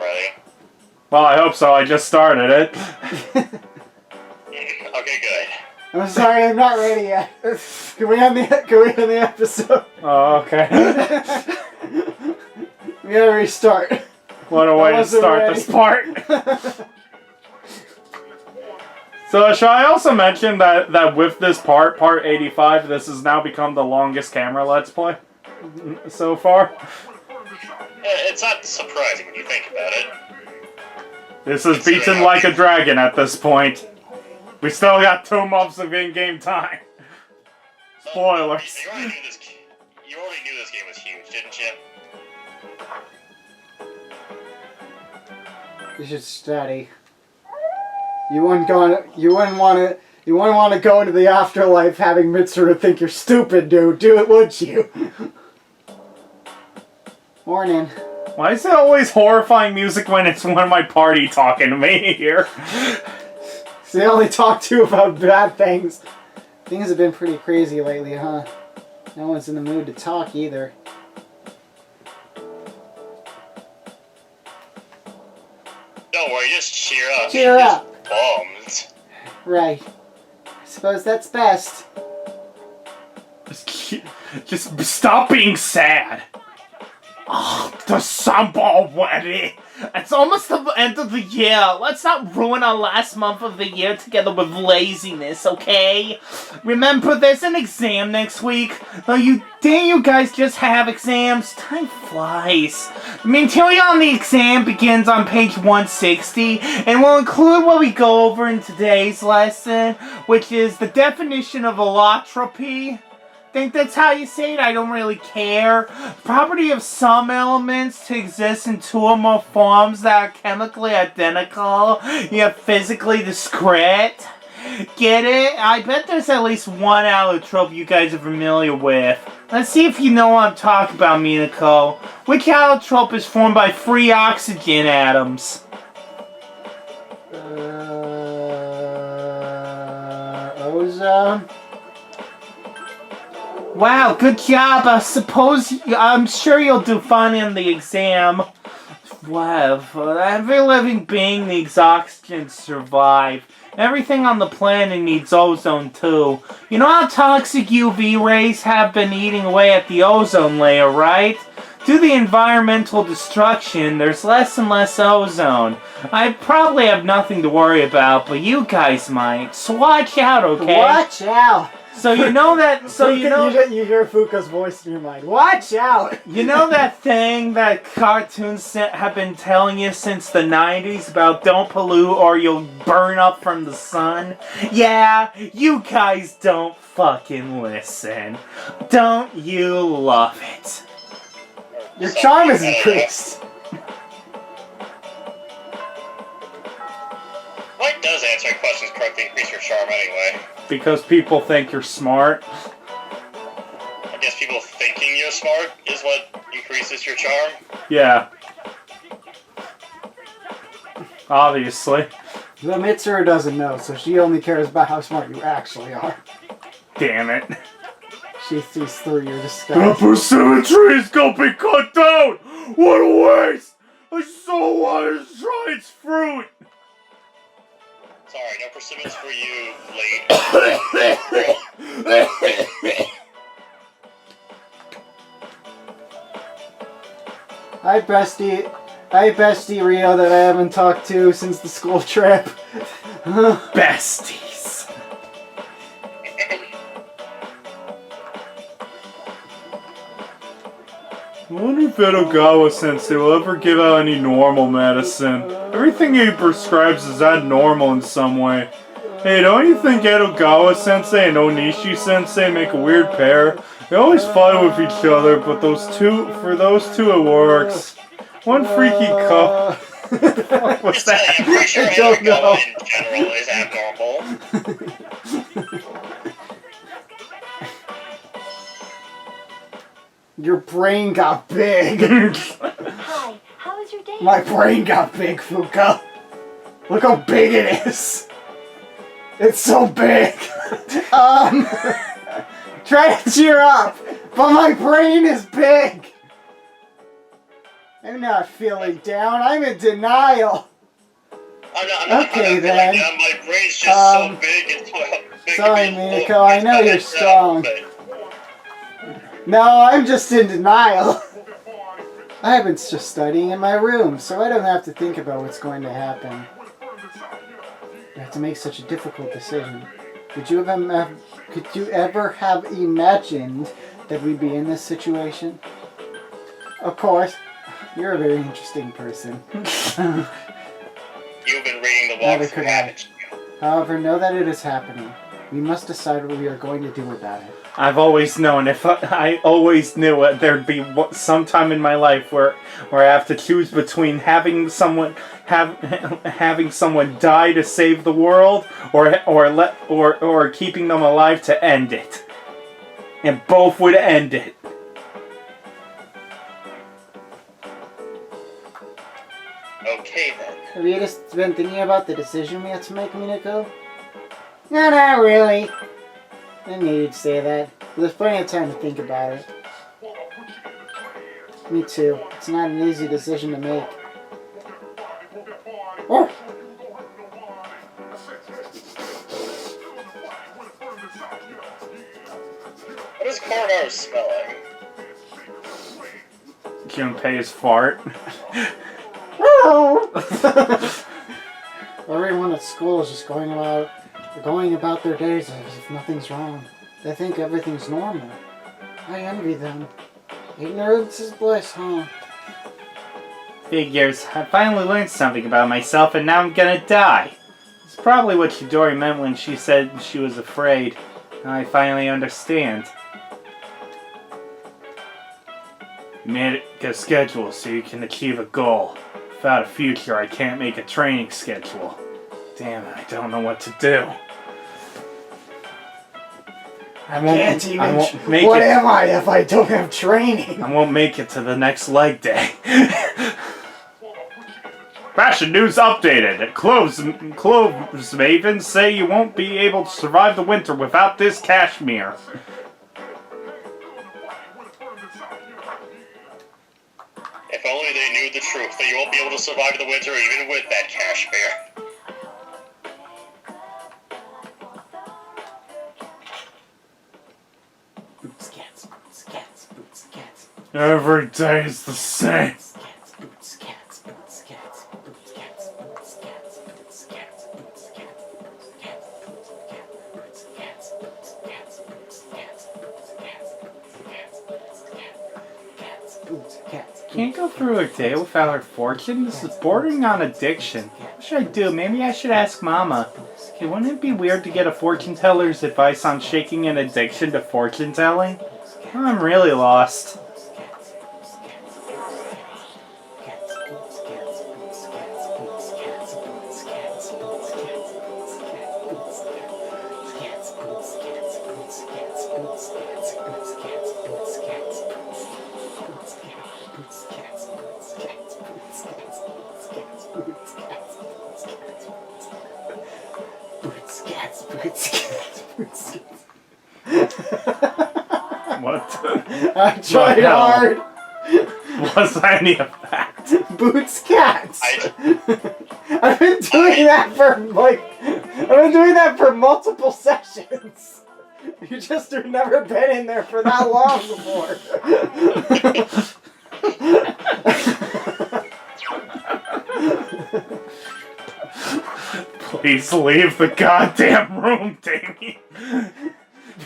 ready. Well, I hope so. I just started it. Okay, good. I'm sorry, I'm not ready yet. Can we end the episode? Oh, okay. We gotta restart. What a way to start this part. So, shall I also mention that with this part 85, this has now become the longest camera Let's Play so far? It's not surprising when you think about it. This is beaten like a dragon at this point. We still got 2 months of in-game time. Spoilers. You already knew this game was huge, didn't you? You should study. You wouldn't want to go into the afterlife having Mitsuru think you're stupid, dude. Do it, would you? Morning. Why is it always horrifying music when it's one of my party talking to me here? So they only talk to you about bad things. Things have been pretty crazy lately, huh? No one's in the mood to talk either. Don't worry, just cheer up. Cheer up. Bummed. Right. I suppose that's best. Just stop being sad. Oh, the summer already. It's almost the end of the year. Let's not ruin our last month of the year together with laziness, okay? Remember, there's an exam next week. Didn't you guys just have exams? Time flies. The material on the exam begins on page 160, and will include what we go over in today's lesson, which is the definition of allotropy. Think that's how you say it? I don't really care. Property of some elements to exist in 2 or more forms that are chemically identical, yet physically discrete. Get it? I bet there's at least one allotrope you guys are familiar with. Let's see if you know what I'm talking about, Minako. Which allotrope is formed by free oxygen atoms? Ozone? Wow, good job. I'm sure you'll do fine in the exam. Wow, for every living being needs oxygen to survive. Everything on the planet needs ozone too. You know how toxic UV rays have been eating away at the ozone layer, right? Due to the environmental destruction, there's less and less ozone. I probably have nothing to worry about, but you guys might. So watch out, okay? Watch out! So you know that. You hear Fuka's voice in your mind. Watch out! You know that thing that cartoons have been telling you since the 90s about don't pollute or you'll burn up from the sun? Yeah, you guys don't fucking listen. Don't you love it? Your charm is increased. What does answering questions correctly increase your charm anyway? Because people think you're smart. I guess people thinking you're smart is what increases your charm? Yeah. Obviously. The Mitsuru doesn't know, so she only cares about how smart you actually are. Damn it. She sees through your The disguise. persimmon tree is gonna be cut down! What a waste! I so wanted to try its fruit! Sorry, no persimmons for you, late. Hi, bestie. Hi, bestie Rio that I haven't talked to since the school trip. Besties. I wonder if Edogawa-sensei will ever give out any normal medicine. Everything he prescribes is abnormal in some way. Hey, don't you think Edogawa-sensei and Onishi-sensei make a weird pair? They always fight with each other, but for those two it works. One freaky couple. What the fuck was that? I'm pretty sure I don't know. in general is abnormal. Your brain got big. Hi, how was your day? My brain got big, Fuka. Look how big it is. It's so big. Try to cheer up, but my brain is big. I'm not feeling down. I'm in denial. I'm not Okay, feeling then. down. My brain's just so big. It's big. Sorry, Minako. I know you're strong. But No, I'm just in denial. I've been just studying in my room, so I don't have to think about what's going to happen. I have to make such a difficult decision. Could you ever have imagined that we'd be in this situation? Of course, you're a very interesting person. you've been reading the Neither walkthrough, could I. haven't you? However, know that it is happening. We must decide what we are going to do about it. I've always known. I always knew it, there'd be some time in my life where I have to choose between having someone die to save the world, or keeping them alive to end it. And both would end it. Okay then. Have you just been thinking about the decision we have to make, Minako? No, not really. I knew you'd say that. There's plenty of time to think about it. Me too. It's not an easy decision to make. Oh! What is Cornaro smelling? Junpei's fart. Everyone at school is just going about their days as if nothing's wrong. They think everything's normal. I envy them. Ignorance is bliss, huh? Figures. I finally learned something about myself, and now I'm gonna die. It's probably what Chidori meant when she said she was afraid. I finally understand. You made a schedule so you can achieve a goal. Without a future, I can't make a training schedule. Damn it, I don't know what to do. I won't make What it. am I if I don't have training? I won't make it to the next leg day. Fashion news updated. Clothes mavens say you won't be able to survive the winter without this cashmere. If only they knew the truth, that you won't be able to survive the winter even with that cashmere. Boots, cats, boots, cats, boots, cats. Every day is the same. Boots, cats, boots, cats, boots, cats, boots, cats, boots, cats, boots, cats, boots, cats, boots, cats, boots, cats, boots, cats, boots, cats, boots, cats, boots, cats. Can't go through a day without her fortune. This is bordering on addiction. What should I do? Maybe I should ask Mama. Okay, wouldn't it be weird to get a fortune teller's advice on shaking an addiction to fortune telling? I'm really lost. What? I tried hell? hard. Was any of that? Boots, cats. I've been doing that for multiple sessions. You just have never been in there for that long before. Please leave the goddamn room, Damien.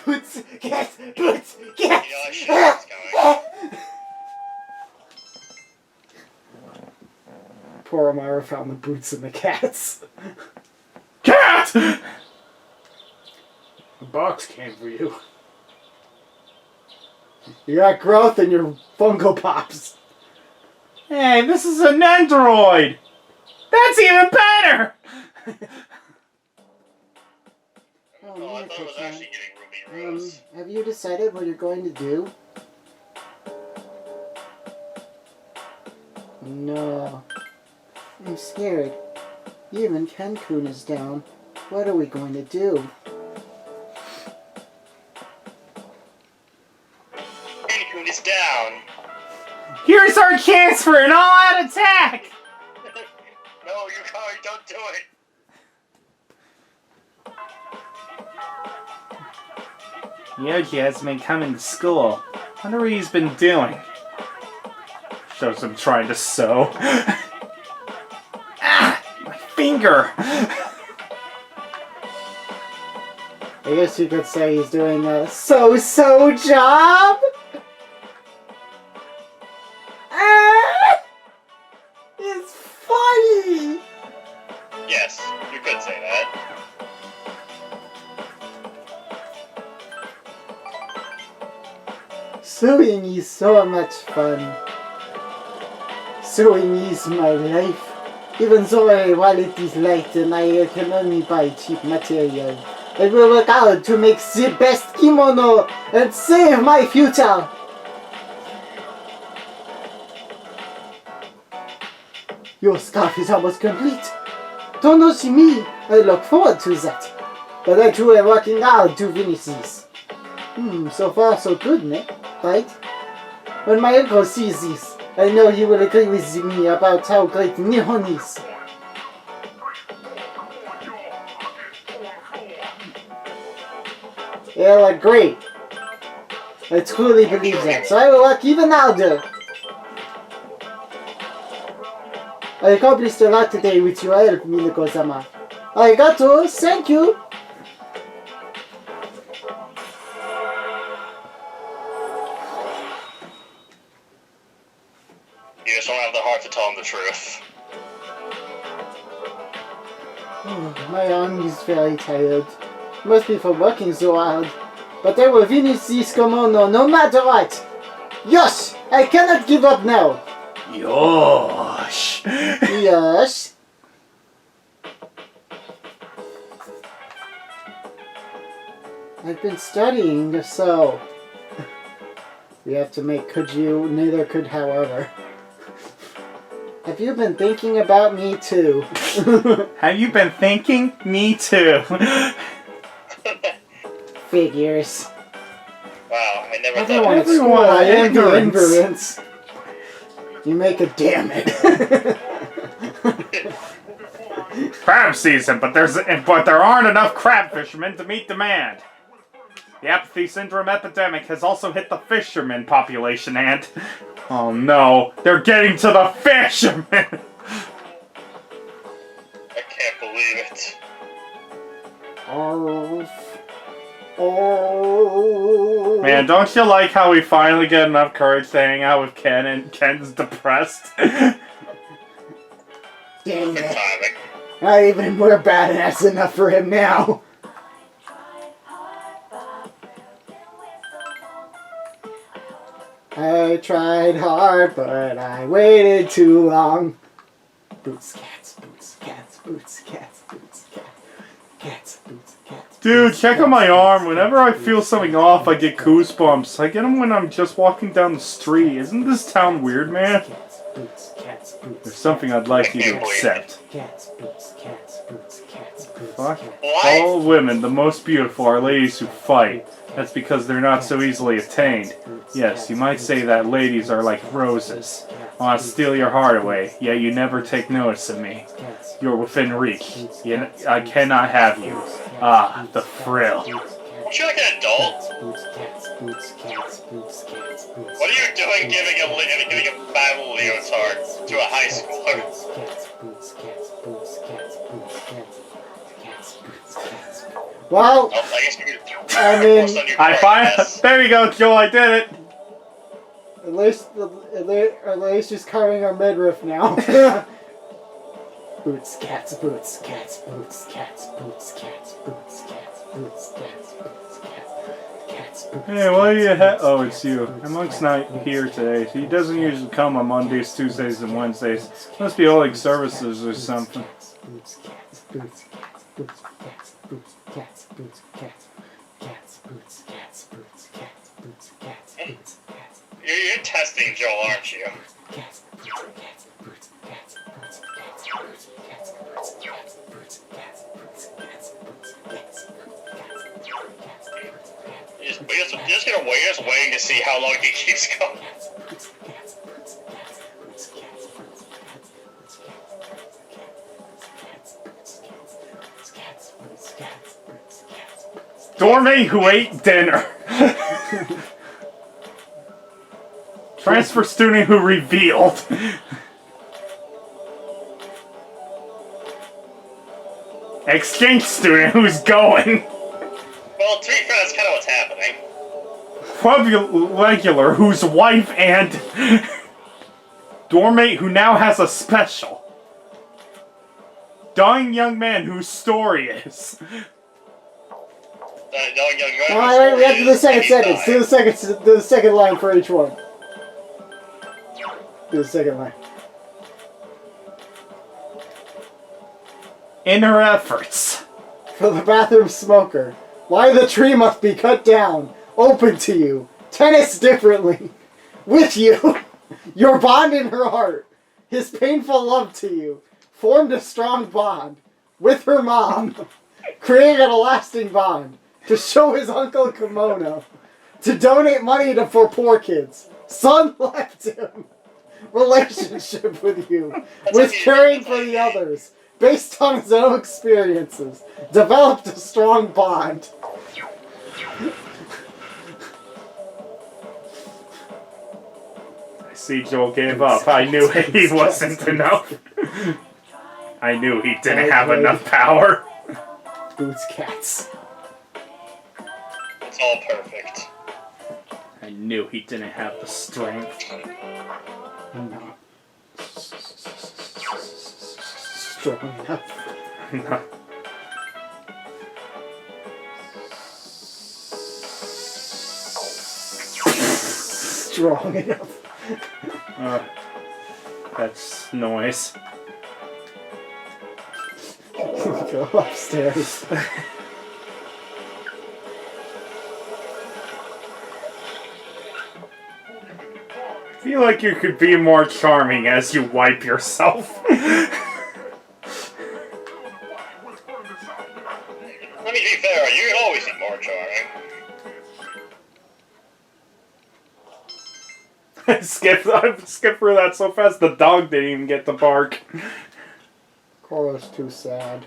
Boots, cats, boots, cats. You know, I should know what's going. Poor Amara found the boots and the cats. Cat! The box came for you. You got growth in your Funko Pops. Hey, this is an android! That's even better! Oh, I thought it was actually getting Ruby Rose. Have you decided what you're going to do? No. I'm scared. Even Ken-kun is down. What are we going to do? Ken-kun is down. Here's Use our chance for an all-out attack! No, Yukari, don't do it. Yoji has been coming to school. Wonder what he's been doing. Shows him trying to sew. Ah! My finger! I guess you could say he's doing a so-so job. Ah! It's funny. Yes, you could say that. Sewing is so much fun. Sewing is my life. Even though while it is light and I can only buy cheap material, I will work hard to make the best kimono and save my future. Your scarf is almost complete. Don't know see me. I look forward to that. But I too am working hard to finish this. So far so good, ne? Right? When my uncle sees this, I know he will agree with me about how great Nihon is. He'll agree. I truly believe that, so I will work even harder. I accomplished a lot today with your help, Minako-sama. Arigato, thank you. You just don't have the heart to tell him the truth. My arm is very tired. Must be from working so hard. But I will finish this kimono no matter what. Yes! I cannot give up now. Yosh! Yes. I've been studying, so we have to make could you, neither could however. Have you been thinking about me too? Have you been thinking? Me too. Figures. Wow, I never Everyone thought at school, Everyone I am the ignorance. ignorance. You make a damn it. Crab season, but there aren't enough crab fishermen to meet demand. The apathy syndrome epidemic has also hit the fisherman population, and oh no, they're getting to the fishermen. I can't believe it. Oh. Man, don't you like how we finally get enough courage to hang out with Ken and Ken's depressed? Dang Good it. timing. Not even more badass enough for him now. I tried hard, but I waited too long. Boots, cats, boots, cats, boots, cats, boots, cats, cats, boots, cats. Dude, boots, check cats, out my arm. boots, Whenever I cats, feel boots, something cats, off, I boots, get cats, goosebumps. I get them when I'm just walking down the street. Isn't this town weird, man? cats, boots, cats, boots, There's something I'd like you to accept. cats, boots, cats, boots, cats, boots, Fuck. cats. What? All women, the most beautiful, are ladies who fight. That's because they're not so easily attained. Yes, you might say that ladies are like roses. I want to steal your heart away, yet you never take notice of me. You're within reach. I cannot have you. Ah, the thrill. Aren't you like an adult? What are you doing giving a battle leotard to a high schooler? Well, Oh, I guess you could I mean, post on your I part, find. There you go, Joel. I did it. at least just covering our midriff now. Boots, cats, boots, cats, boots, cats, boots, cats, boots, cats, boots, cats, boots, cats, cats, boots. Hey, what do you have? Oh, it's you. Monk's not here today. He doesn't usually come on Mondays, Tuesdays, and Wednesdays. Must be holding services or something. Boots, cats, boots, cats, boots, cats, boots, cats, boots, cats, cats, boots, cats, boots, cats, boots, cats, boots, cats. You're testing Joel, aren't you? Cats, boots, cats, boots, cats, boots, cats, boots, cats, boots, cats, boots, cats, boots, cats, boots, cats, You're just gonna wait. You're just waiting to see how long he keeps going. Doormate who ate dinner. Transfer student who revealed. Exchange student who's going. Well, to be fair, that's kind of what's happening. Regular whose wife and doormate who now has a special. Dying young man whose story is. Alright, we have to do the second sentence. Do the second line for each one. Do the second line. In her efforts. For the bathroom smoker. Why the tree must be cut down. Open to you. Tennis differently. With you. Your bond in her heart. His painful love to you. Formed a strong bond. With her mom. Created a lasting bond. To show his uncle kimono. To donate money for poor kids. Son left him. Relationship with you. With caring for the others. Based on his own experiences. Developed a strong bond. I see Joel gave up. I knew he wasn't enough. I knew he didn't have enough power. Boots cats. It's all perfect. I knew he didn't have the strength. No. Strong enough. Strong enough. That's noise. Go upstairs. I feel like you could be more charming as you wipe yourself. Let me be fair, you can always be more charming. I skipped through that so fast the dog didn't even get to bark. Coro's too sad.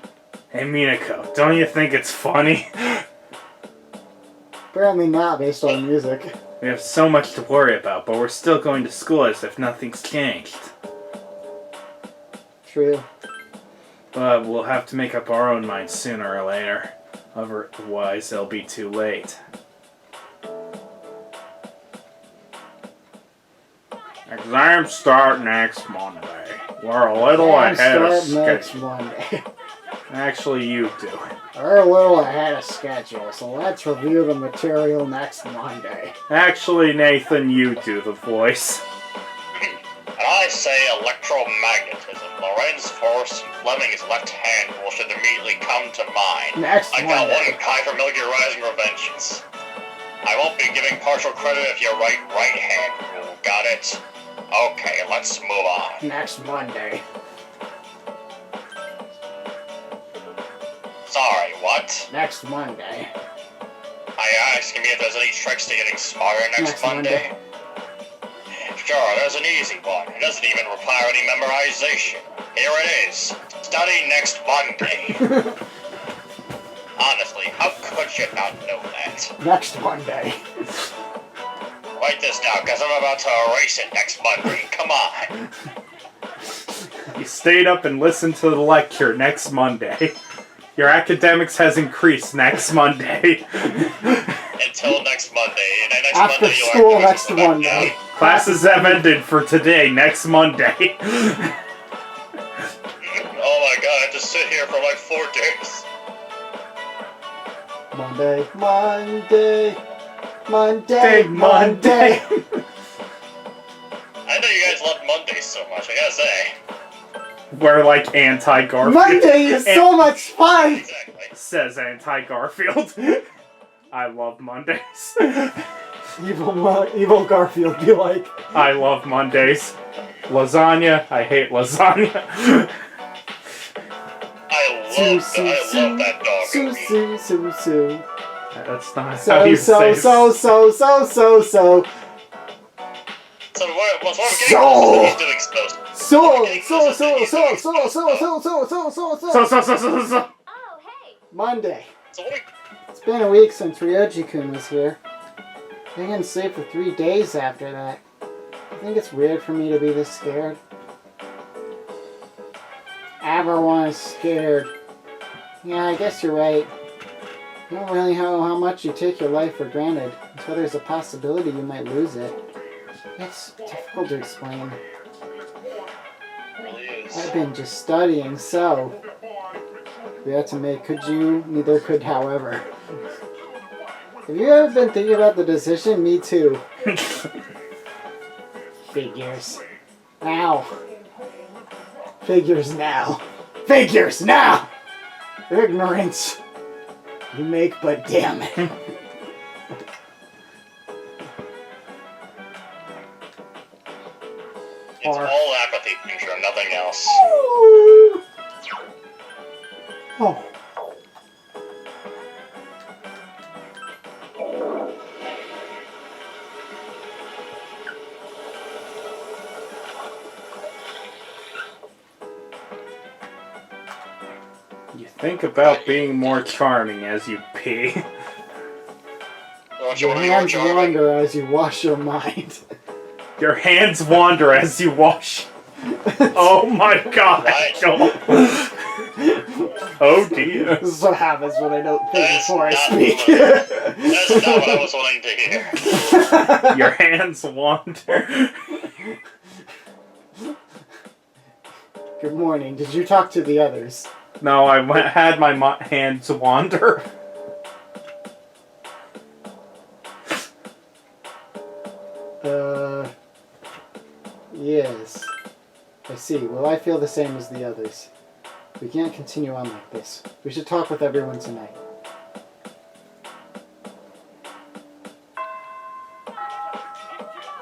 Hey Minako, don't you think it's funny? Apparently not, based on music. We have so much to worry about, but we're still going to school as if nothing's changed. True. But we'll have to make up our own minds sooner or later. Otherwise, it'll be too late. Exams start next Monday. We're a little ahead of next schedule. Monday. Actually, you do. We're a little ahead of schedule, so let's review the material next Monday. Actually, Nathan, you do the voice. And I say electromagnetism. Lorentz force and Fleming's left hand rule should immediately come to mind. Next I got Monday. one kind for familiarizing reventions. I won't be giving partial credit if you write right hand rule. Got it? Okay, let's move on. Next Monday. Sorry, what? Next Monday. Are you asking me if there's any tricks to getting smarter next Monday? Sure, there's an easy one. It doesn't even require any memorization. Here it is. Study next Monday. Honestly, how could you not know that? Next Monday. Write this down, because I'm about to erase it next Monday. Come on. You stayed up and listened to the lecture next Monday. Your academics has increased next Monday. Until next Monday. And then next After Monday, you'll school have to next go back Monday. down. Classes have ended for today, next Monday. Oh my god, I have to sit here for like 4 days. Monday, Monday, Monday, Monday. I know you guys love Mondays so much, I gotta say. We're like anti-Garfield. Monday is so much fun! Exactly. Says anti-Garfield. I love Mondays. Evil Garfield be like, I love Mondays. Lasagna. I hate lasagna. I love that dog. Sue, Sue, Sue, Sue. That's not how So, you so, say so, so, so, so, so. So what I'm getting So. he's doing supposed to. So, so, so, so, so, so, so, so, so, so, so. So. Oh, hey. Monday. So what It's been a week since Ryoji-kun was here. I didn't sleep for 3 days after that. I think it's weird for me to be this scared. Everyone is scared. Yeah, I guess you're right. You don't really know how much you take your life for granted until there's a possibility you might lose it. It's difficult to explain. It really is. I've been just studying, so... We had to make could you, neither could however. Have you ever been thinking about the decision? Me too. Figures. Now. Figures now. Figures now! Ignorance. You make, but damn it. It's all apathy, Pincher, nothing else. Oh. You think about being more charming as you pee. Don't you Your want to be more hands charming? wander as you wash your mind. Your hands wander as you wash. Oh my god. Right. Oh dear. This is what happens when I don't think That's before I not speak. That's not what I was wanting to hear. Your hands wander. Good morning. Did you talk to the others? No, I had my hands wander. Yes. I see. Well, I feel the same as the others. We can't continue on like this. We should talk with everyone tonight.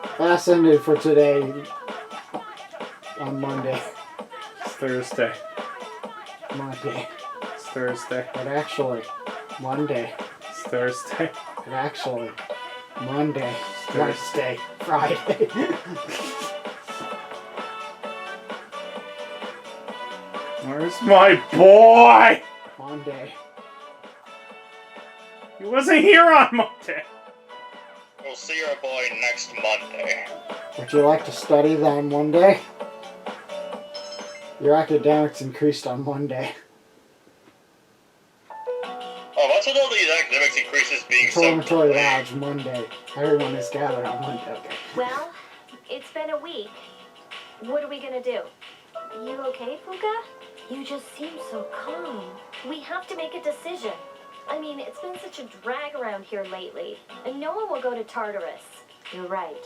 Class ended for today on Monday. It's Thursday. Monday. It's Thursday. But actually, Monday. It's Thursday. But actually, Monday. Thursday. Wednesday. Friday. Where's my boy? Monday. He wasn't here on Monday. We'll see your boy next Monday. Would you like to study on Monday? Your academics increased on Monday. Oh, what's with all these academics increases being so Dormitory delayed? Lodge Monday. Everyone is gathered on Monday. Okay. Well, it's been a week. What are we gonna do? You okay, Fuka? You just seem so calm. We have to make a decision. I mean, it's been such a drag around here lately, and no one will go to Tartarus. You're right.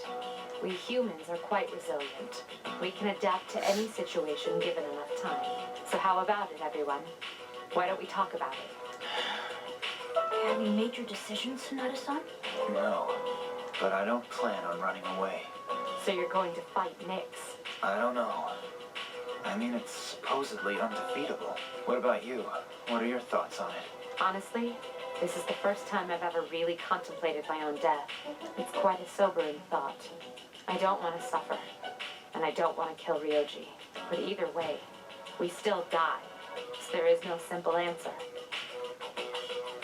We humans are quite resilient. We can adapt to any situation given enough time. So how about it, everyone? Why don't we talk about it? Have you made your decision, Sonata-san? No, but I don't plan on running away. So you're going to fight Nyx? I don't know. I mean, it's supposedly undefeatable. What about you? What are your thoughts on it? Honestly, this is the first time I've ever really contemplated my own death. It's quite a sobering thought. I don't want to suffer, and I don't want to kill Ryoji. But either way, we still die. So there is no simple answer.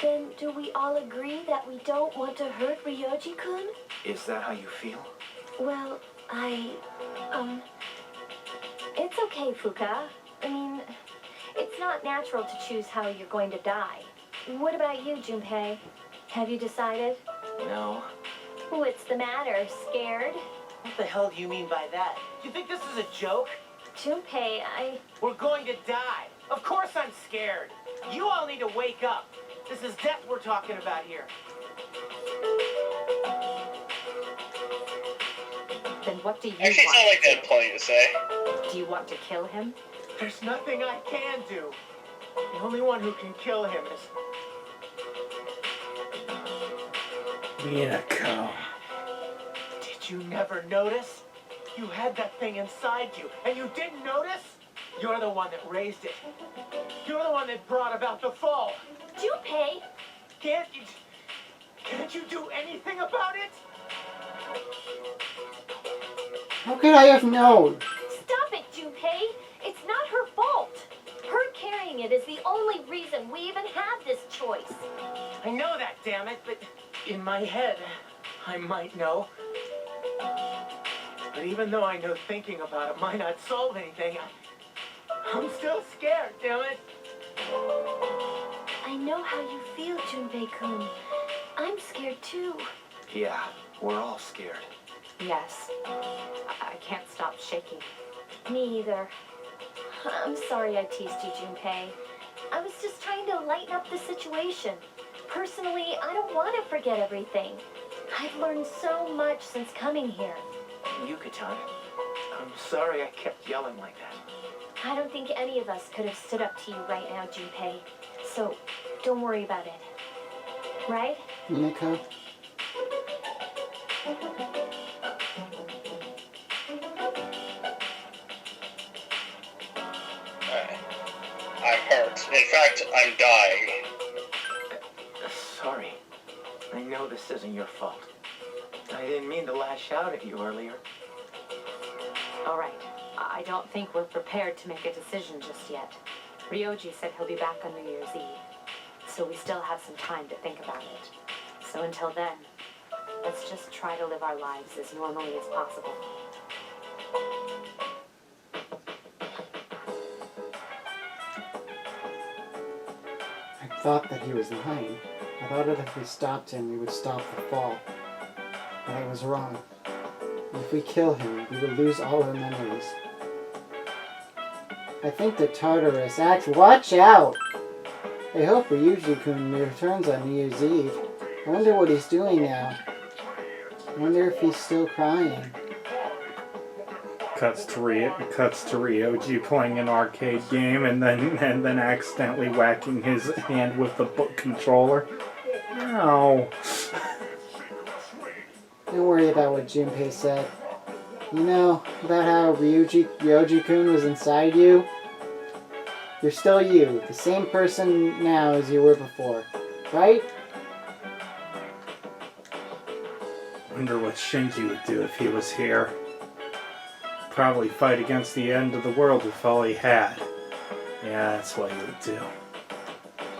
Then do we all agree that we don't want to hurt Ryoji-kun? Is that how you feel? Well, it's okay, Fuka. I mean, it's not natural to choose how you're going to die. What about you, Junpei? Have you decided? No. What's the matter? Scared? What the hell do you mean by that? You think this is a joke? Junpei, We're going to die. Of course I'm scared. You all need to wake up. This is death we're talking about here. Then what do you Actually, it's not like want they had plenty to say. to do? Do you want to kill him? There's nothing I can do. The only one who can kill him is... Minako. Did you never notice? You had that thing inside you, and you didn't notice? You're the one that raised it. You're the one that brought about the fall. Junpei! Can't you do anything about it? How could I have known? Stop it, Junpei! It's not her fault. Her carrying it kid is the only reason we even have this choice. I know that, damn it, but in my head, I might know. But even though I know thinking about it might not solve anything, I'm still scared, damn it. I know how you feel, Junpei-kun. I'm scared too. Yeah, we're all scared. Yes. I can't stop shaking. Me either. I'm sorry I teased you, Junpei. I was just trying to lighten up the situation. Personally, I don't want to forget everything. I've learned so much since coming here. Yuka-chan, I'm sorry I kept yelling like that. I don't think any of us could have stood up to you right now, Junpei. So, don't worry about it. Right? Minako? I'm hurt. In fact, I'm dying. Sorry. I know this isn't your fault. I didn't mean to lash out at you earlier. All right. I don't think we're prepared to make a decision just yet. Ryoji said he'll be back on New Year's Eve, so we still have some time to think about it. So until then, let's just try to live our lives as normally as possible. I thought that he was lying. I thought that if we stopped him, we would stop the fall. But I was wrong. If we kill him, we will lose all our memories. I think the Tartarus acts. Watch out! I hope Ryuji-kun returns on New Year's Eve. I wonder what he's doing now. I wonder if he's still crying. Cuts to Ryoji playing an arcade game and then accidentally whacking his hand with the book controller. No. Don't worry about what Junpei said. You know about how Ryoji-kun was inside you? You're still you, the same person now as you were before, right? Wonder what Shinji would do if he was here. Probably fight against the end of the world with all he had. Yeah, that's what he would do.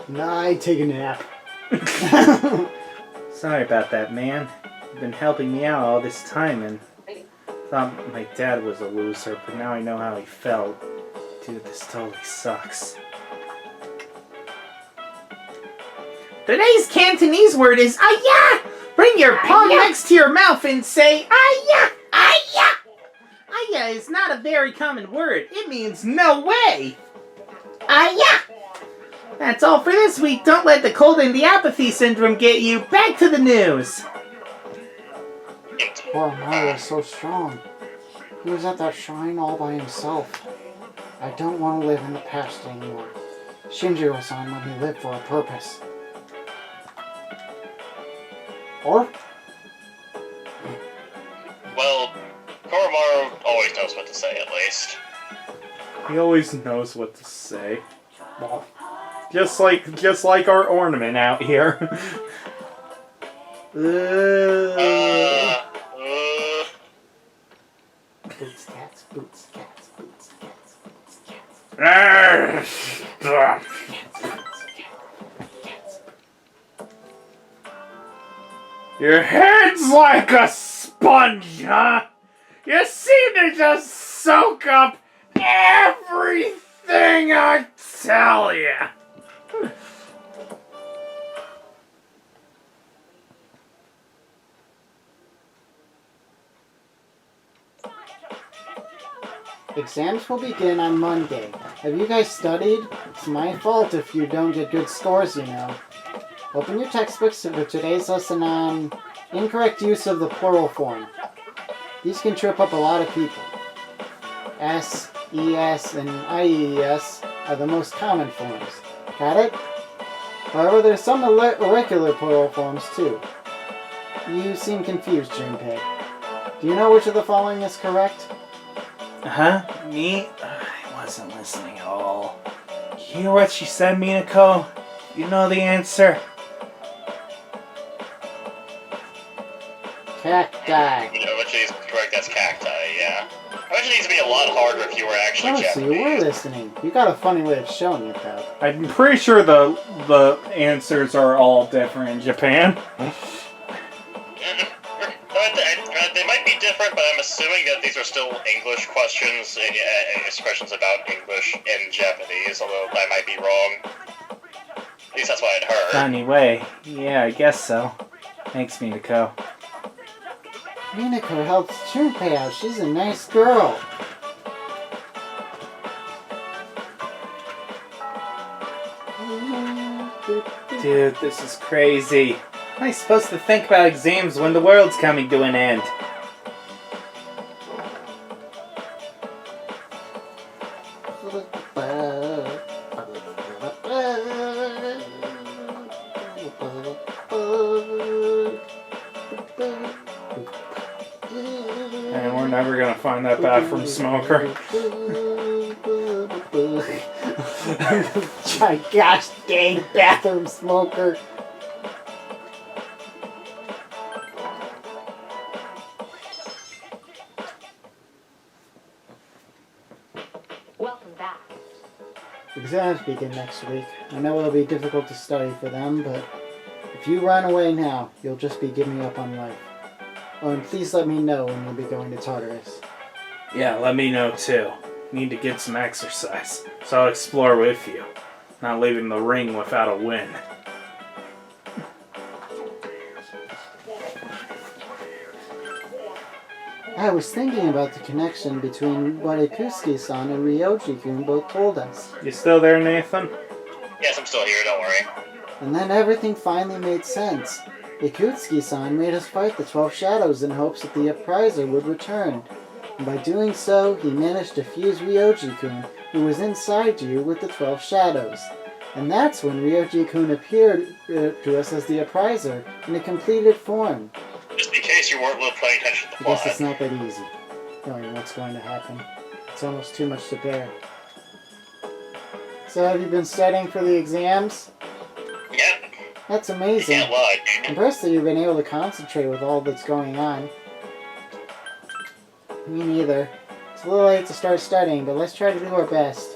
Nah, I take a nap. Sorry about that, man. You've been helping me out all this time and thought my dad was a loser, but now I know how he felt. Dude, this totally sucks. Today's Cantonese word is "aya." Bring your palm next to your mouth and say "aya, aya." Aya is not a very common word. It means no way. Aya. That's all for this week. Don't let the cold and the apathy syndrome get you. Back to the news. Poor Mario is so strong. He was at that shrine all by himself. I don't want to live in the past anymore. Shinji was on when he lived for a purpose. Or? Well, Koromaru always knows what to say, at least. He always knows what to say. Just like our ornament out here. Boots, cats, boots, cats, boots, cats, boots, cats. Your head's like a sponge, huh? You seem to just soak up everything I tell you. Exams will begin on Monday. Have you guys studied? It's my fault if you don't get good scores, you know. Open your textbooks for today's lesson on incorrect use of the plural form. These can trip up a lot of people. S, ES, and IES are the most common forms. Got it? However, there's some irregular plural forms too. You seem confused, Junpei. Do you know which of the following is correct? Huh? Me? I wasn't listening at all. You hear what she said, Minako? You know the answer. Cacti. You know, which is correct, that's cacti, yeah. I Imagine it needs to be a lot harder if you were actually Oh, so Japanese. you were listening. You got a funny way of showing it, though. I'm pretty sure the answers are all different in Japan. They might be different, but I'm assuming that these are still English questions, and it's questions about English and Japanese, although I might be wrong. At least that's what I'd heard. Anyway, yeah, I guess so. Thanks, Minako. Minako helps Junpei out. She's a nice girl. Dude, this is crazy. How am I supposed to think about exams when the world's coming to an end? And we're never gonna find that bathroom smoker. Gosh dang bathroom smoker. Welcome back. Exams begin next week. I know it'll be difficult to study for them, but if you run away now, you'll just be giving up on life. Oh, and please let me know when you'll be going to Tartarus. Yeah, let me know too. Need to get some exercise, so I'll explore with you. Not leaving the ring without a win. I was thinking about the connection between what Ikusuke-san and Ryoji-kun both told us. You still there, Nathan? Yes, I'm still here, don't worry. And then everything finally made sense. Ikutsuki-san made us fight the 12 Shadows in hopes that the appraiser would return. And by doing so, he managed to fuse Ryoji-kun, who was inside you, with the 12 Shadows. And that's when Ryoji-kun appeared to us as the appraiser in a completed form. Just in case you weren't paying attention to the I guess plot. it's not that easy, knowing what's going to happen. It's almost too much to bear. So have you been studying for the exams? Yep, That's you amazing. can't lie. Impressed that you've been able to concentrate with all that's going on. Me neither. It's a little late to start studying, but let's try to do our best.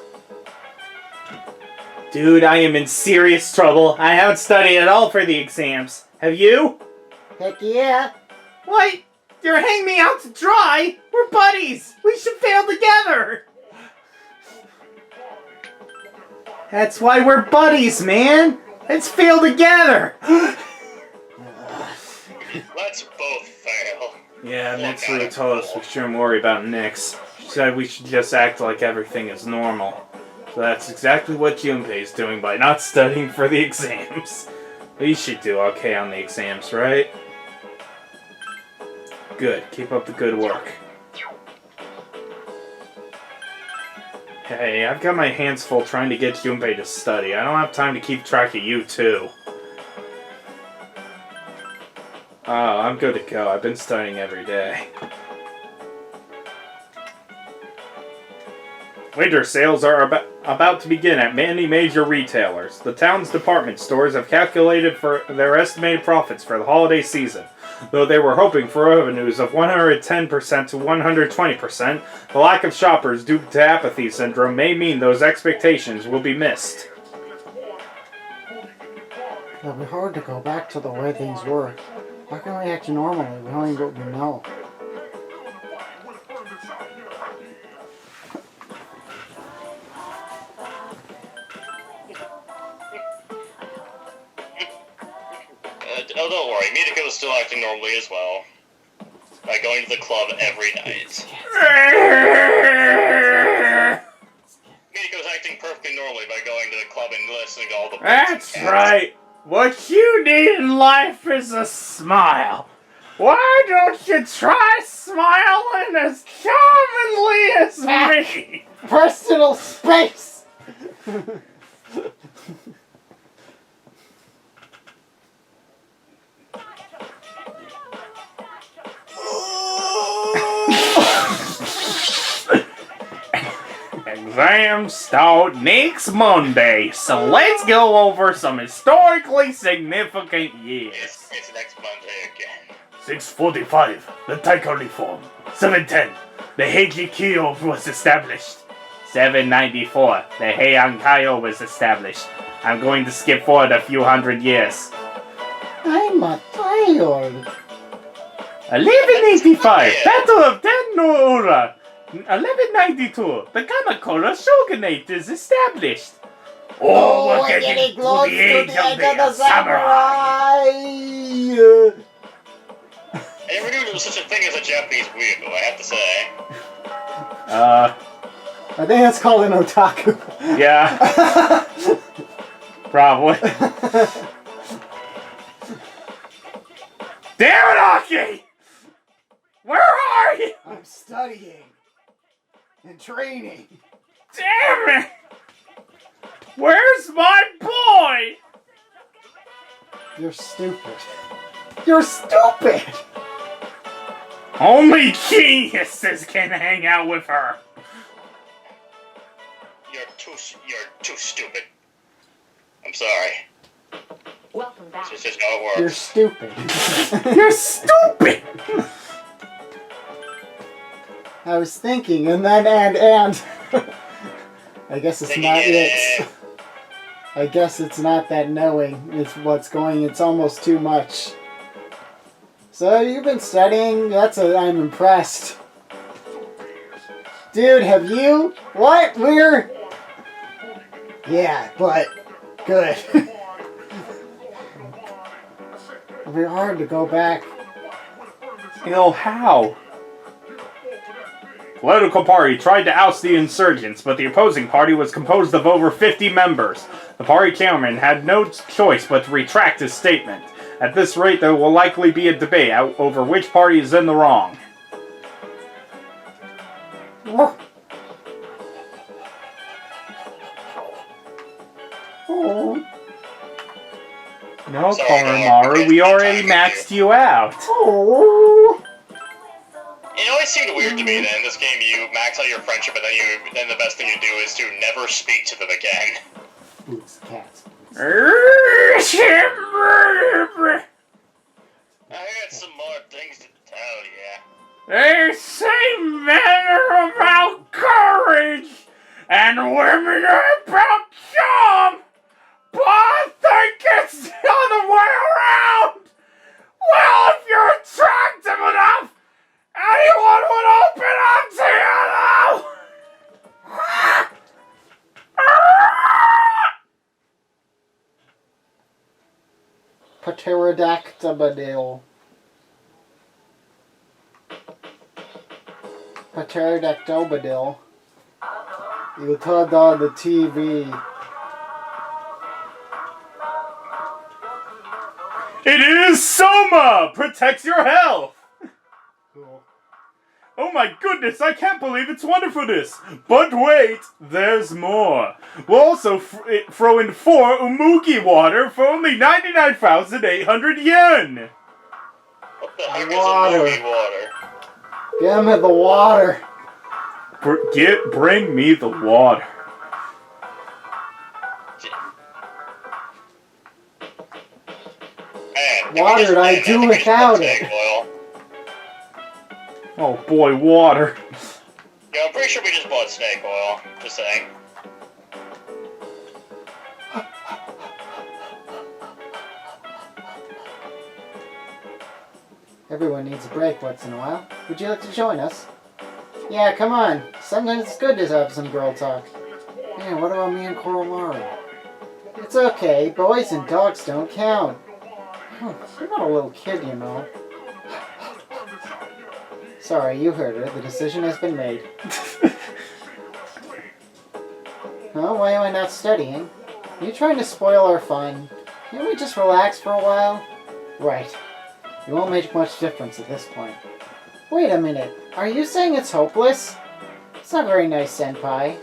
Dude, I am in serious trouble. I haven't studied at all for the exams. Have you? Heck yeah! What? You're hanging me out to dry? We're buddies! We should fail together! That's why we're buddies, man! Let's fail together! Let's both fail. Yeah, Mitsuru told us we shouldn't worry about Nyx. She said we should just act like everything is normal. So that's exactly what Junpei's doing by not studying for the exams. We should do okay on the exams, right? Good. Keep up the good work. Hey, I've got my hands full trying to get Junpei to study. I don't have time to keep track of you, too. Oh, I'm good to go. I've been studying every day. Winter sales are about to begin at many major retailers. The town's department stores have calculated for their estimated profits for the holiday season. Though they were hoping for revenues of 110% to 120%, the lack of shoppers due to apathy syndrome may mean those expectations will be missed. It'll be hard to go back to the way things were. How can we act normally knowing what we know? Oh, don't worry, Minako is still acting normally as well. By going to the club every night. Minako's acting perfectly normally by going to the club and listening to all the That's right! What you need in life is a smile. Why don't you try smiling as commonly as me? Personal space! Exams start next Monday, so let's go over some historically significant years. It's next Monday again. 645, the Taiko reform. 710, the Heijikyo was established. 794, the Heian-Kaiyo was established. I'm going to skip forward a few hundred years. I'm a tired. 1185, Battle of Tennoura. 1192, the Kamakura Shogunate is established. Oh, we're getting close to the age of the samurai. I never knew there was such a thing as a Japanese weirdo, I have to say. I think that's called an otaku. Yeah. Probably. Damn it, Aki! Where are you? I'm studying and training. Damn it! Where's my boy? You're stupid. You're stupid! Only geniuses can hang out with her. You're too stupid. I'm sorry. Welcome back. This is how it works. You're stupid. You're stupid! I was thinking, and then, and. I guess it's not it. I guess it's not that knowing. It's what's going. It's almost too much. So you've been studying. I'm impressed. Dude, have you? What? We're... Yeah, but... Good. It'll be hard to go back. You know how? Political party tried to oust the insurgents, but the opposing party was composed of over 50 members. The party chairman had no choice but to retract his statement. At this rate, there will likely be a debate over which party is in the wrong. Oh. No, Sorry, Koromaru, we already maxed you out. Oh. It always seemed weird to me that in this game you max out your friendship, but then the best thing you do is to never speak to them again. Boots, cats. I had some more things to tell ya. They say men are about courage, and women are about charm, but I think it's the other way around. Well, if you're attractive enough, anyone would open up to you, though. Pterodactylbadil. Pterodactylbadil. You turned on the TV. It is Soma! Protects your health! Cool. Oh my goodness, I can't believe its wonderfulness! But wait, there's more. We'll also throw in 4 Umugi water for only 99,800 yen! What the heck Water. is a movie water? Give me the water. Bring me the water. Man, What did I do without it? Oil. Oh boy, water. Yeah, I'm pretty sure we just bought snake oil. Just saying. Everyone needs a break once in a while. Would you like to join us? Yeah, come on. Sometimes it's good to have some girl talk. Man, what about me and Koromaru? It's okay. Boys and dogs don't count. You're not a little kid, you know. Sorry, you heard her. The decision has been made. Oh, why am I not studying? Are you trying to spoil our fun? Can't we just relax for a while? Right. It won't make much difference at this point. Wait a minute. Are you saying it's hopeless? It's not very nice, Senpai.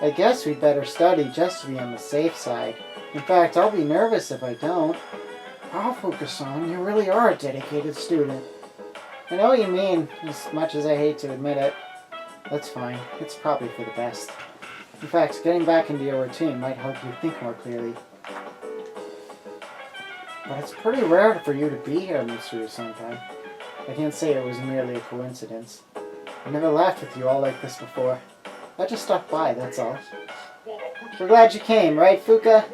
I guess we'd better study just to be on the safe side. In fact, I'll be nervous if I don't. I'll focus on. You really are a dedicated student. I know what you mean, as much as I hate to admit it. That's fine. It's probably for the best. In fact, getting back into your routine might help you think more clearly. But it's pretty rare for you to be here, Mr. Senpai. I can't say it was merely a coincidence. I never laughed with you all like this before. I just stopped by, that's all. We're glad you came, right, Fuka?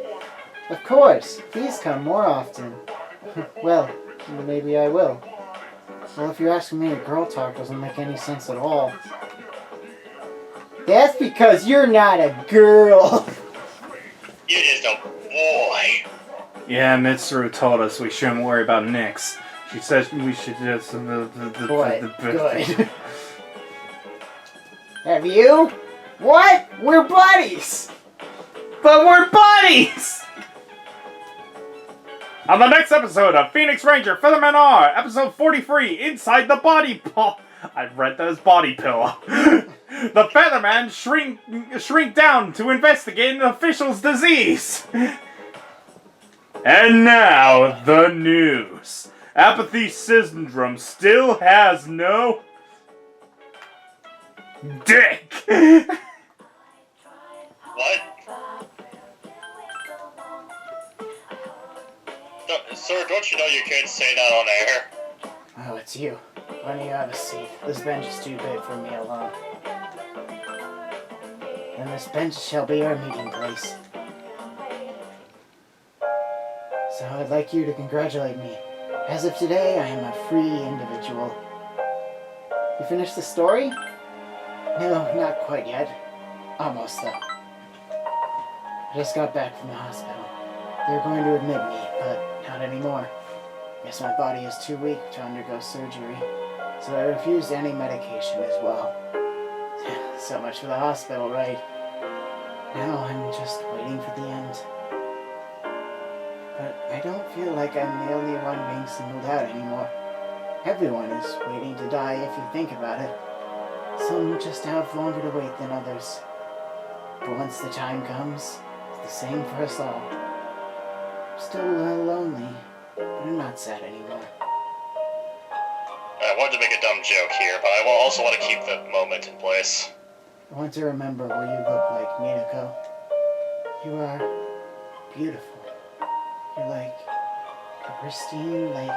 Of course. Please come more often. Well, maybe I will. Well, if you're asking me, girl talk doesn't make any sense at all. That's because you're not a girl. You're just a boy. Yeah, Mitsuru told us we shouldn't worry about Nyx. She says we should just... Good. Have you? What? We're buddies! But we're buddies! On the next episode of Phoenix Ranger Featherman R, episode 43, Inside the Body Pillow. I read that as body pillow. The Featherman shrink down to investigate an official's disease. And now, the news. Apathy syndrome still has no... dick. What? No, sir, don't you know you can't say that on air? Oh, it's you. Why don't you have a seat? This bench is too big for me alone. And this bench shall be our meeting place. So I'd like you to congratulate me. As of today, I am a free individual. You finished the story? No, not quite yet. Almost, though. I just got back from the hospital. They're going to admit me, but not anymore. Guess my body is too weak to undergo surgery, so I refused any medication as well. So much for the hospital, right? Now I'm just waiting for the end. But I don't feel like I'm the only one being singled out anymore. Everyone is waiting to die if you think about it. Some just have longer to wait than others. But once the time comes, it's the same for us all. I'm still a little lonely, but I'm not sad anymore. I wanted to make a dumb joke here, but I also want to keep the moment in place. I want to remember what you look like, Minako. You are beautiful. You're like a pristine lake.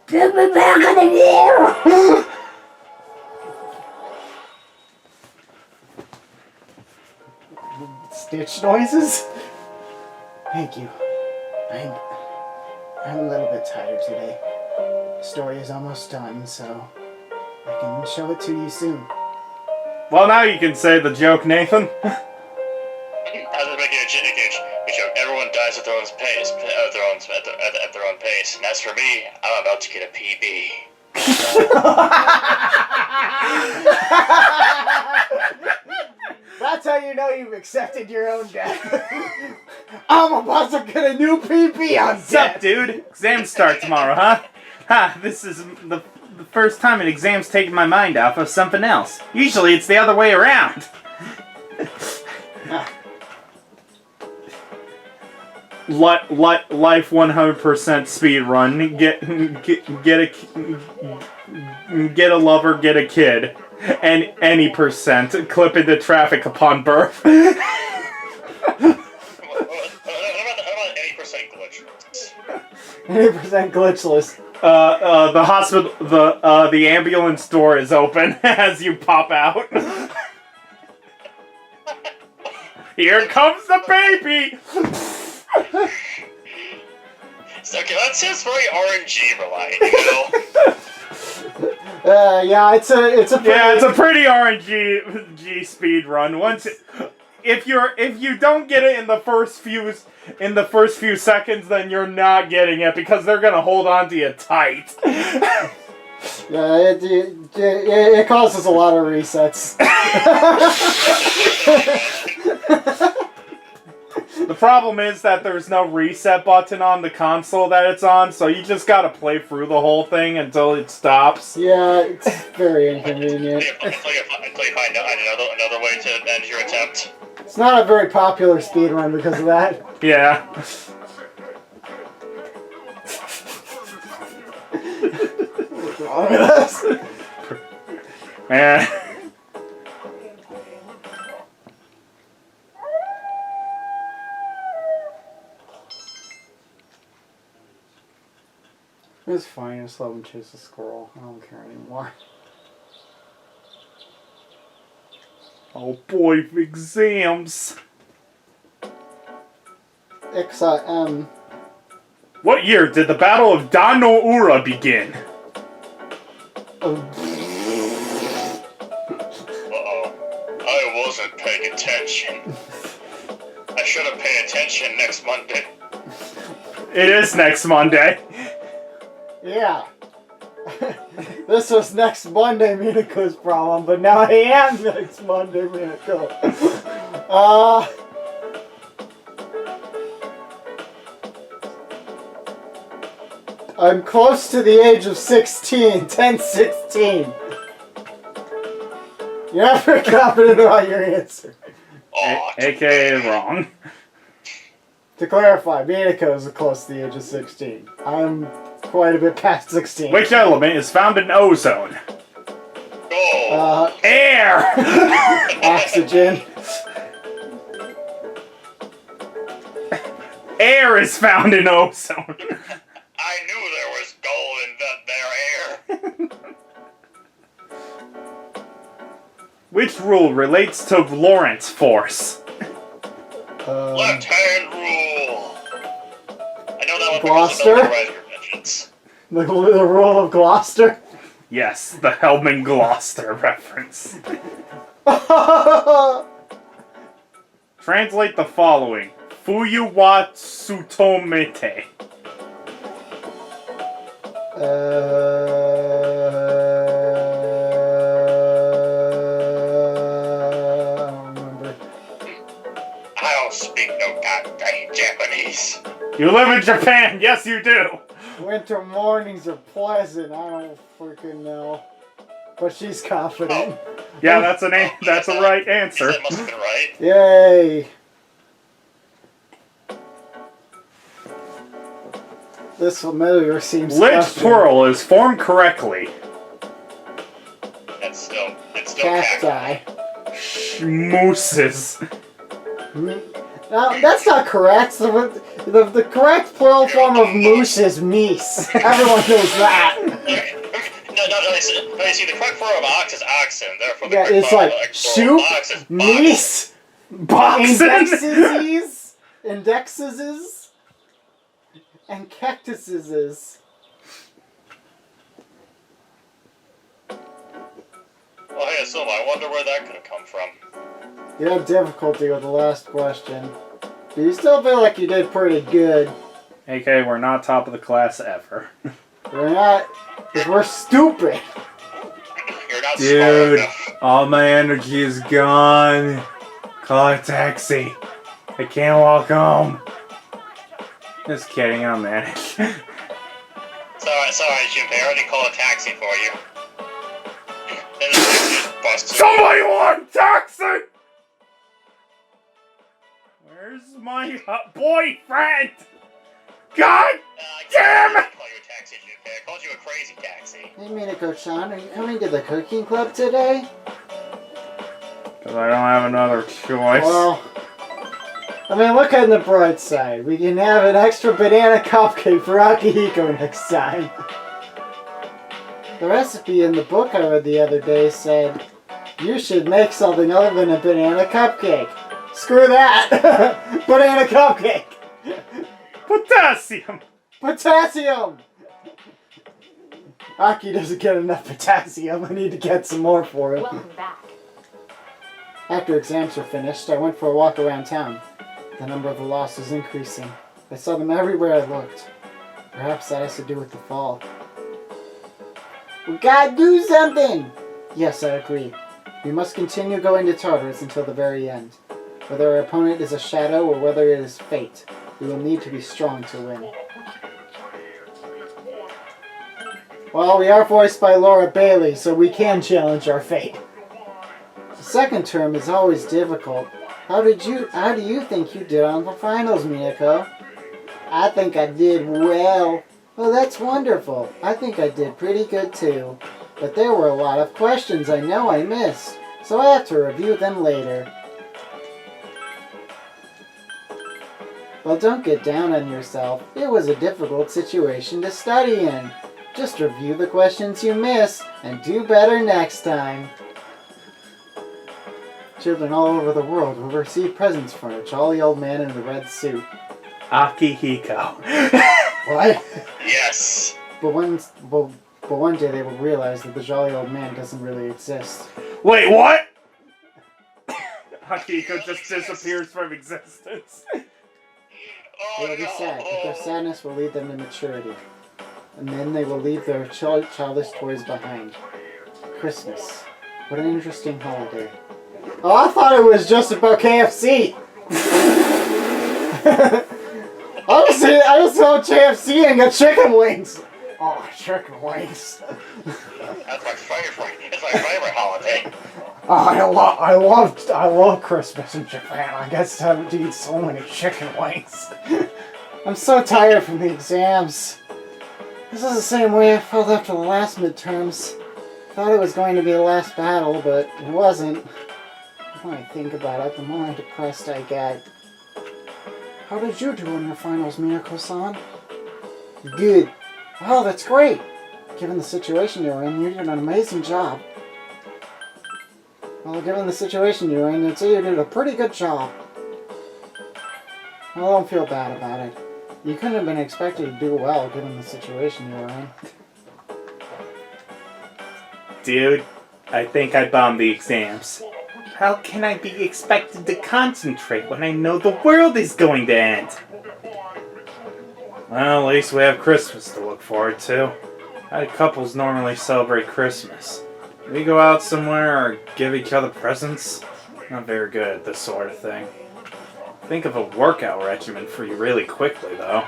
Get me back in the air! Stitch noises? Thank you. I'm a little bit tired today. The story is almost done, so I can show it to you soon. Well, now you can say the joke, Nathan. I was making a joke. Everyone dies at their own pace. At their own pace. And as for me, I'm about to get a PB. That's how you know you've accepted your own death. I'm about to get a new PP on What's up, dude? Exams start tomorrow, huh? Ha, this is the first time an exam's taken my mind off of something else. Usually it's the other way around. Life 100% speed run. Get a lover, get a kid, and any percent clip into traffic upon birth. How about 80% glitch? 80% glitchless. The hospital, the ambulance door is open as you pop out. Here comes the baby! Okay, that seems very RNG reliant, you know? Yeah, it's a pretty RNG speed run. If you don't get it in the first few seconds, then you're not getting it because they're gonna hold on to you tight. Yeah, it causes a lot of resets. The problem is that there's no reset button on the console that it's on, so you just gotta play through the whole thing until it stops. Yeah, it's very inconvenient. Until you find another way to end your attempt. It's not a very popular speedrun because of that. Yeah. What's wrong with us? Eh. It's fine. Just let him chase a squirrel. I don't care anymore. Oh boy, exams. XIM. What year did the Battle of Dan-no-Ura begin? Oh, Uh-oh. I wasn't paying attention. I should have paid attention next Monday. It is next Monday. yeah. This was next Monday Minako's problem, but now I am next Monday Minako. I'm close to the age of 16, 10-16. You're not very confident about your answer. Aw, AKA wrong. To clarify, Minako is close to the age of 16. I'm quite a bit past 16. Which element is found in ozone? go! Air! Oxygen. Air is found in ozone. I knew there was gold in that there air. Which rule relates to Lorentz force? Left-hand rule. I know that one Gloucester? because of military conventions. The rule of Gloucester. Yes, the Hellman Gloucester reference. Translate the following. Fuyu wa tsutomete. I don't remember. I don't speak no goddamn Japanese. You live in Japan, yes you do. Winter mornings are pleasant. I don't freaking know. But she's confident. Yeah, that's a right answer. That must have been right. Yay! This familiar seems Which special. plural is formed correctly? It's still cacti. Cacti. Mooses. Now, that's not correct. The correct plural form of moose is meese. Everyone knows that. No, see, the correct form of ox is oxen, therefore the Yeah, correct it's form like of plural soup, of ox is box. meese, Boxing. indexes, and cactuses. Oh, hey, so I wonder where that could have come from. You had difficulty with the last question. But you still feel like you did pretty good. AK, we're not top of the class ever. We're not, because we're stupid. You're not smart Dude, enough. all my energy is gone. Call a taxi. I can't walk home. Just kidding, I'm manic. Sorry, Junpei, I already called a taxi for you. Then the taxi just busted. Somebody want a taxi! Where's my boyfriend? God damn it! I call you a taxi, Junpei. I called you a crazy taxi. Hey Minako-chan, are you coming to the cooking club today? Because I don't have another choice. Well, I mean, look on the bright side. We can have an extra banana cupcake for Akihiko next time. The recipe in the book I read the other day said, you should make something other than a banana cupcake. Screw that! Banana cupcake! Potassium! Potassium! Aki doesn't get enough potassium. I need to get some more for it. Welcome back. After exams were finished, I went for a walk around town. The number of the lost was increasing. I saw them everywhere I looked. Perhaps that has to do with the fall. We gotta do something! Yes, I agree. We must continue going to Tartarus until the very end. Whether our opponent is a shadow or whether it is fate, we will need to be strong to win. Well, we are voiced by Laura Bailey, so we can challenge our fate. The second term is always difficult. How do you think you did on the finals, Minako? I think I did well. Well, that's wonderful. I think I did pretty good too. But there were a lot of questions I know I missed, so I have to review them later. Well, don't get down on yourself. It was a difficult situation to study in. Just review the questions you missed and do better next time. Children all over the world will receive presents from a jolly old man in a red suit. Akihiko. What? Yes. But one day they will realize that the jolly old man doesn't really exist. Wait, what? Akihiko just disappears from existence. Oh, They will be sad, but their sadness will lead them to maturity. And then they will leave their childish toys behind. Christmas. What an interesting holiday. Oh, I thought it was just about KFC! I just saw KFC and got chicken wings! Oh, chicken wings. That's my favorite. It's my favorite holiday. I love Christmas in Japan. I guess to eat so many chicken wings. I'm so tired from the exams. This is the same way I felt after the last midterms. Thought it was going to be the last battle, but it wasn't. The more I think about it, the more depressed I get. How did you do in your finals, Minako-san? Good. Wow, that's great. Given the situation you're in, you did an amazing job. Well, given the situation you're in, I'd say you did a pretty good job. Well, don't feel bad about it. You couldn't have been expected to do well, given the situation you were in. Dude, I think I bombed the exams. How can I be expected to concentrate when I know the world is going to end? Well, at least we have Christmas to look forward to. How do couples normally celebrate Christmas? Do we go out somewhere or give each other presents? Not very good at this sort of thing. Think of a workout regimen for you really quickly, though.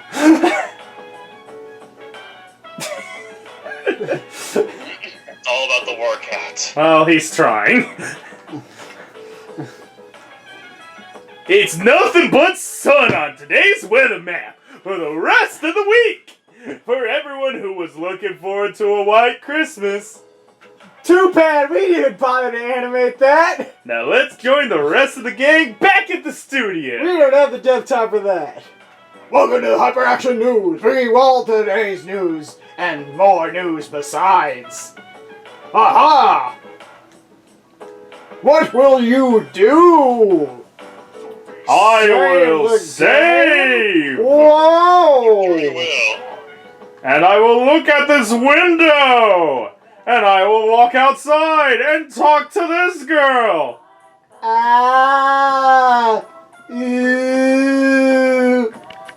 It's all about the workout. Well, he's trying. It's nothing but sun on today's weather map for the rest of the week. For everyone who was looking forward to a white Christmas. Too bad we didn't bother to animate that! Now let's join the rest of the gang back at the studio. We don't have the dev time for that! Welcome to Hyperaction News, bringing you all today's news, and more news besides. Aha! What will you do? I will the save! You Whoa! will. And I will look at this window! And I will walk outside and talk to this girl! Ah! Ew.